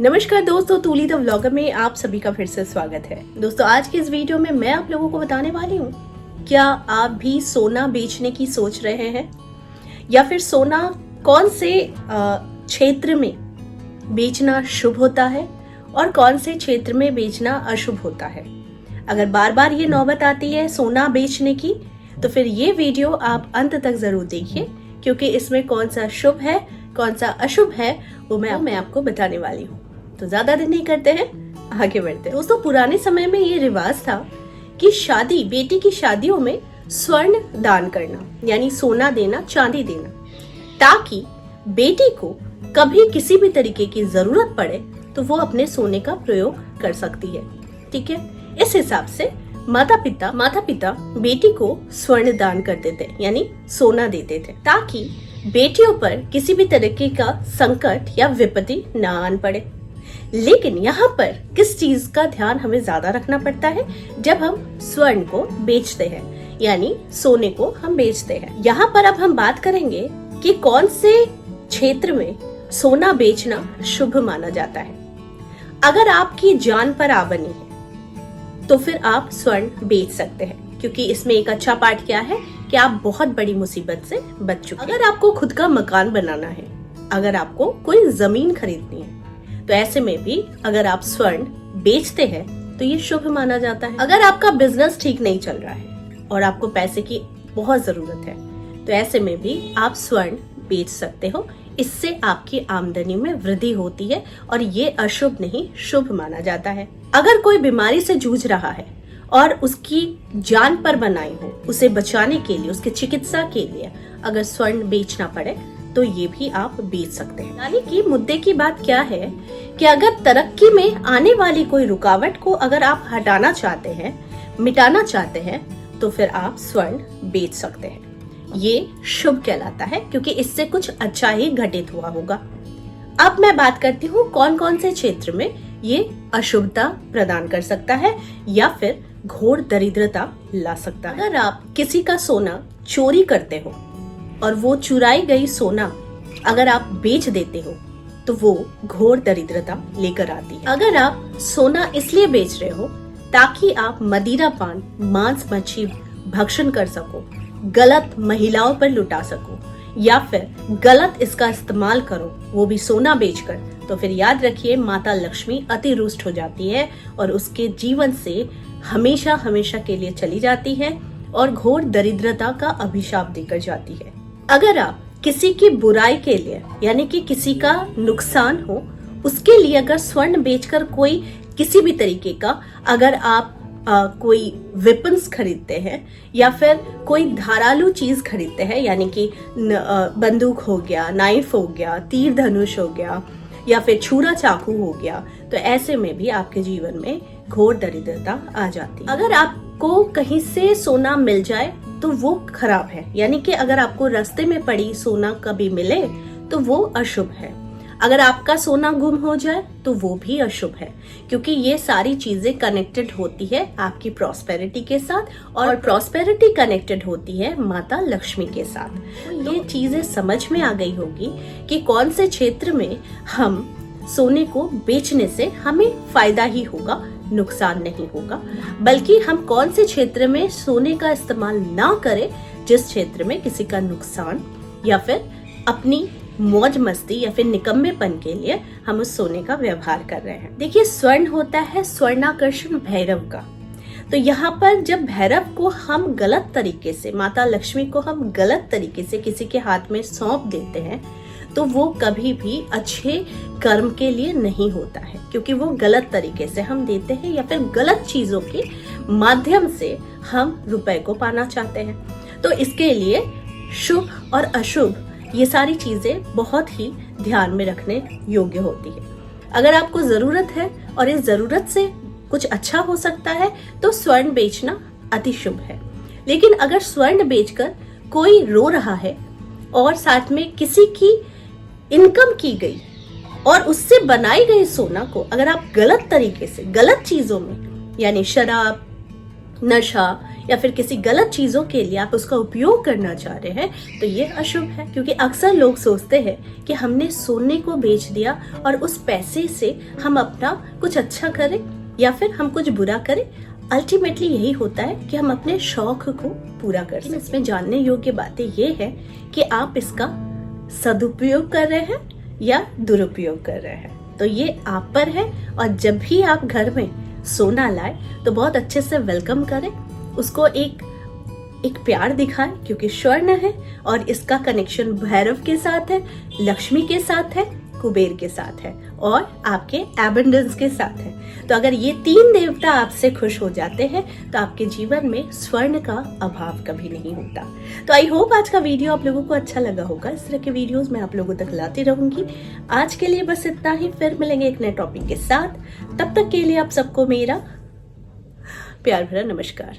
नमस्कार दोस्तों, तूली the vlogger में आप सभी का फिर से स्वागत है। दोस्तों, आज की इस वीडियो में मैं आप लोगों को बताने वाली हूँ, क्या आप भी सोना बेचने की सोच रहे हैं या फिर सोना कौन से क्षेत्र में बेचना शुभ होता है और कौन से क्षेत्र में बेचना अशुभ होता है। अगर बार बार ये नौबत आती है सोना बेचने की, तो फिर ये वीडियो आप अंत तक जरूर देखिए, क्योंकि इसमें कौन सा शुभ है कौन सा अशुभ है वो मैं आपको बताने वाली हूँ। तो ज्यादा देर नहीं करते हैं, आगे बढ़ते हैं। दोस्तों, पुराने समय में ये रिवाज था कि बेटी की शादियों में स्वर्ण दान करना, यानी सोना देना, चांदी देना, ताकि बेटी को कभी किसी भी तरीके की जरूरत पड़े तो वो अपने सोने का प्रयोग कर सकती है। ठीक है, इस हिसाब से माता पिता बेटी को स्वर्ण दान करते थे, यानी सोना देते थे, ताकि बेटियों पर किसी भी तरीके का संकट या विपत्ति न आन पड़े। लेकिन यहाँ पर किस चीज का ध्यान हमें ज्यादा रखना पड़ता है जब हम स्वर्ण को बेचते हैं, यानी सोने को हम बेचते हैं। यहाँ पर अब हम बात करेंगे कि कौन से क्षेत्र में सोना बेचना शुभ माना जाता है। अगर आपकी जान पर आ बनी है तो फिर आप स्वर्ण बेच सकते हैं, क्योंकि इसमें एक अच्छा पार्ट क्या है कि आप बहुत बड़ी मुसीबत से बच चुके हैं। अगर आपको खुद का मकान बनाना है, अगर आपको कोई जमीन खरीदनी है, तो ऐसे में भी अगर आप स्वर्ण बेचते हैं तो ये शुभ माना जाता है। अगर आपका बिजनेस ठीक नहीं चल रहा है और आपको पैसे की बहुत जरूरत है, तो ऐसे में भी आप स्वर्ण बेच सकते हो। इससे आपकी आमदनी में वृद्धि होती है और ये अशुभ नहीं, शुभ माना जाता है। अगर कोई बीमारी से जूझ रहा है और उसकी जान पर बनाई हो, उसे बचाने के लिए, उसके चिकित्सा के लिए अगर स्वर्ण बेचना पड़े तो ये भी आप बेच सकते हैं। यानी कि मुद्दे की बात क्या है कि अगर तरक्की में आने वाली कोई रुकावट को अगर आप हटाना चाहते हैं, मिटाना चाहते हैं, तो फिर आप स्वर्ण बेच सकते हैं। ये शुभ कहलाता है, क्योंकि इससे कुछ अच्छा ही घटित हुआ होगा। अब मैं बात करती हूँ कौन कौन से क्षेत्र में ये अशुभता प्रदान कर सकता है या फिर घोर दरिद्रता ला सकता है। अगर आप किसी का सोना चोरी करते हो और वो चुराई गई सोना अगर आप बेच देते हो तो वो घोर दरिद्रता लेकर आती है। अगर आप सोना इसलिए बेच रहे हो ताकि आप मदिरा पान, मांस मच्छी भक्षण कर सको, गलत महिलाओं पर लुटा सको, या फिर गलत इसका इस्तेमाल करो, वो भी सोना बेचकर, तो फिर याद रखिए माता लक्ष्मी अति रुष्ट हो जाती है और उसके जीवन से हमेशा हमेशा के लिए चली जाती है और घोर दरिद्रता का अभिशाप देकर जाती है। अगर आप किसी की बुराई के लिए, यानी कि किसी का नुकसान हो, उसके लिए अगर स्वर्ण बेचकर कोई किसी भी तरीके का अगर आप कोई वेपन्स खरीदते हैं या फिर कोई धारालु चीज खरीदते हैं, यानी कि बंदूक हो गया, नाइफ हो गया, तीर धनुष हो गया, या फिर छुरा चाकू हो गया, तो ऐसे में भी आपके जीवन में घोर दरिद्रता आ जाती है। अगर आपको कहीं से सोना मिल जाए तो वो खराब है, यानी कि अगर आपको रास्ते में पड़ी सोना कभी मिले तो वो अशुभ है। अगर आपका सोना गुम हो जाए तो वो भी अशुभ है, क्योंकि ये सारी चीजें कनेक्टेड होती है आपकी प्रॉस्पेरिटी के साथ, और प्रॉस्पेरिटी कनेक्टेड होती है माता लक्ष्मी के साथ। तो ये चीजें समझ में आ गई होगी कि कौन से क्षेत्र में हम सोने को बेचने से हमें फायदा ही होगा, नुकसान नहीं होगा, बल्कि हम कौन से क्षेत्र में सोने का इस्तेमाल ना करें जिस क्षेत्र में किसी का नुकसान या फिर अपनी मौज मस्ती या फिर निकम्मेपन के लिए हम उस सोने का व्यवहार कर रहे हैं। देखिए, स्वर्ण होता है स्वर्णाकर्षण भैरव का। तो यहाँ पर जब भैरव को हम गलत तरीके से, माता लक्ष्मी को हम गलत तरीके से किसी के हाथ में सौंप देते हैं, तो वो कभी भी अच्छे कर्म के लिए नहीं होता है, क्योंकि वो गलत तरीके से हम देते हैं या फिर गलत चीजों के माध्यम से हम रुपए को पाना चाहते हैं। तो इसके लिए शुभ और अशुभ ये सारी चीजें बहुत ही ध्यान में रखने योग्य होती है। अगर आपको जरूरत है और इस जरूरत से कुछ अच्छा हो सकता है तो स्वर्ण बेचना अति शुभ है। लेकिन अगर स्वर्ण बेचकर कोई रो रहा है और साथ में किसी की इनकम की गई और उससे बनाई गई सोना को अगर आप गलत तरीके से, गलत चीजों में, यानी शराब, नशा या फिर किसी गलत चीजों के लिए आप उसका उपयोग करना चाह रहे हैं तो ये अशुभ है। क्योंकि अक्सर लोग सोचते हैं कि हमने सोने को बेच दिया और उस पैसे से हम अपना कुछ अच्छा करें या फिर हम कुछ बुरा करें। अल्टीमेटली यही होता है कि हम अपने शौक को पूरा कर सकें। इसमें जानने योग्य बातें ये है कि आप इसका सदुपयोग कर रहे हैं या दुरुपयोग कर रहे हैं, तो ये आप पर है। और जब भी आप घर में सोना लाए तो बहुत अच्छे से वेलकम करें, उसको एक प्यार दिखाएं, क्योंकि स्वर्ण है और इसका कनेक्शन भैरव के साथ है, लक्ष्मी के साथ है, कुबेर के साथ है और आपके एबंडेंस के साथ है। तो अगर ये 3 देवता आपसे खुश हो जाते हैं तो आपके जीवन में स्वर्ण का अभाव कभी नहीं होता। तो आई होप आज का वीडियो आप लोगों को अच्छा लगा होगा। इस तरह के वीडियोस मैं आप लोगों तक लाती रहूंगी। आज के लिए बस इतना ही, फिर मिलेंगे एक नए टॉपिक के साथ। तब तक के लिए आप सबको मेरा प्यार भरा नमस्कार।